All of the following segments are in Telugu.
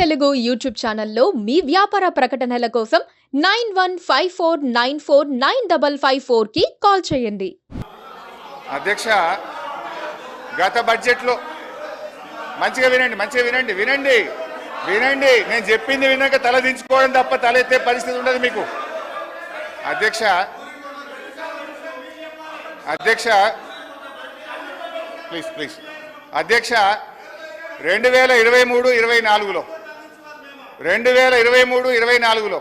తెలుగు యూట్యూబ్ ఛానల్లో మీ వ్యాపార ప్రకటనల కోసం 9154949554 కి కాల్ చేయండి. అధ్యక్ష, గత బడ్జెట్లో మంచిగా వినండి. నేను చెప్పింది విన్నాక తల దించుకోవడం తప్ప తలెత్తే పరిస్థితి ఉండదు మీకు. అధ్యక్ష ప్లీజ్. అధ్యక్ష, 2023-24లో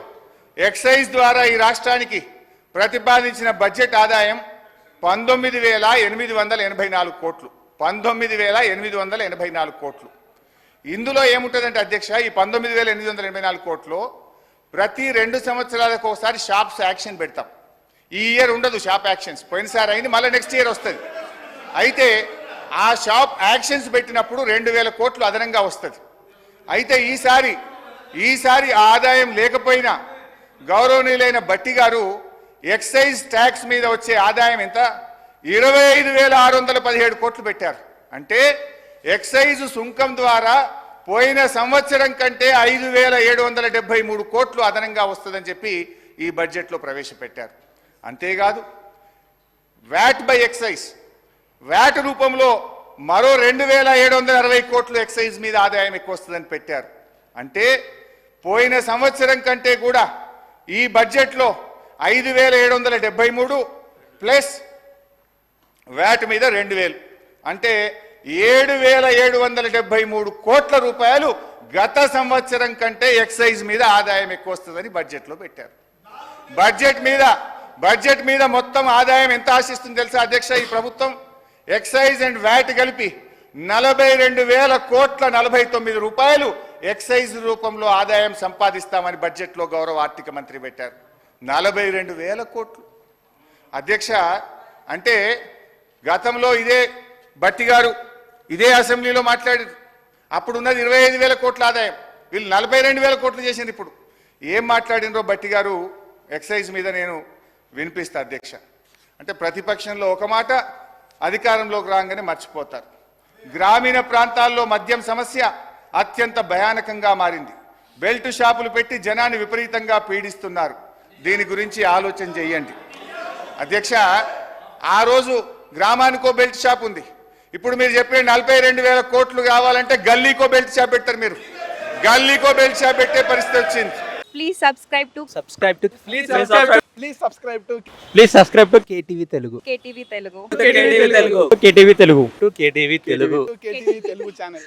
ఎక్సైజ్ ద్వారా ఈ రాష్ట్రానికి ప్రతిపాదించిన బడ్జెట్ ఆదాయం 19,884 కోట్లు. 19,884 కోట్లు. ఇందులో ఏముంటుందంటే అధ్యక్ష, ఈ 19,884 కోట్లు ప్రతి 2 సంవత్సరాలకు ఒకసారి షాప్స్ యాక్షన్ పెడతాం. ఈ ఇయర్ ఉండదు షాప్ యాక్షన్స్, పోయినసారి అయింది, మళ్ళీ నెక్స్ట్ ఇయర్ వస్తుంది. అయితే ఆ షాప్ యాక్షన్స్ పెట్టినప్పుడు 2,000 కోట్లు అదనంగా వస్తుంది. అయితే ఈసారి ఆదాయం లేకపోయినా గౌరవనీయులైన భట్టి గారు ఎక్సైజ్ ట్యాక్స్ మీద వచ్చే ఆదాయం ఎంత 25,617 కోట్లు పెట్టారు. అంటే ఎక్సైజ్ సుంకం ద్వారా పోయిన సంవత్సరం కంటే 5,773 కోట్లు అదనంగా వస్తుందని చెప్పి ఈ బడ్జెట్లో ప్రవేశపెట్టారు. అంతేకాదు వ్యాట్ బై ఎక్సైజ్, వ్యాట్ రూపంలో మరో 2,760 కోట్లు ఎక్సైజ్ మీద ఆదాయం ఎక్కువ వస్తుందని పెట్టారు. అంటే పోయిన సంవత్సరం కంటే కూడా ఈ బడ్జెట్లో 5,773 ప్లస్ వ్యాట్ మీద 2,000 అంటే 7,773 కోట్ల రూపాయలు గత సంవత్సరం కంటే ఎక్సైజ్ మీద ఆదాయం ఎక్కువ వస్తుందని బడ్జెట్లో పెట్టారు. బడ్జెట్ మీద మొత్తం ఆదాయం ఎంత ఆశిస్తుంది తెలుసా అధ్యక్ష? ఈ ప్రభుత్వం ఎక్సైజ్ అండ్ వ్యాట్ కలిపి 42,000 కోట్ల 49 రూపాయలు ఎక్సైజ్ రూపంలో ఆదాయం సంపాదిస్తామని బడ్జెట్లో గౌరవ ఆర్థిక మంత్రి పెట్టారు. 42,000 కోట్లు. అధ్యక్ష, అంటే గతంలో ఇదే భట్టి గారు ఇదే అసెంబ్లీలో మాట్లాడారు. అప్పుడు ఉన్నది 25,000 కోట్ల ఆదాయం, వీళ్ళు 42,000 కోట్లు చేసింది. ఇప్పుడు ఏం మాట్లాడినరో భట్టి గారు ఎక్సైజ్ మీద నేను వినిపిస్తా అధ్యక్ష. అంటే ప్రతిపక్షంలో ఒక మాట, అధికారంలోకి రాగానే మర్చిపోతారు. గ్రామీణ ప్రాంతాల్లో మద్యం సమస్య అత్యంత భయానకంగా మారింది. బెల్ట్ షాపులు పెట్టి జనాన్ని విపరీతంగా పీడిస్తున్నారు. దీని గురించి ఆలోచన చేయండి అధ్యక్ష. ఆ రోజు గ్రామానికో బెల్ట్ షాప్ ఉంది. ఇప్పుడు మీరు చెప్పిన 42,000 కోట్లు కావాలంటే గల్లీకో బెల్ట్ షాప్ పెట్టారు. మీరు గల్లీకో బెల్ట్ షాప్ పెట్టే పరిస్థితి వచ్చింది. Please subscribe to KTV Telugu. KTV Telugu KTV Telugu channel.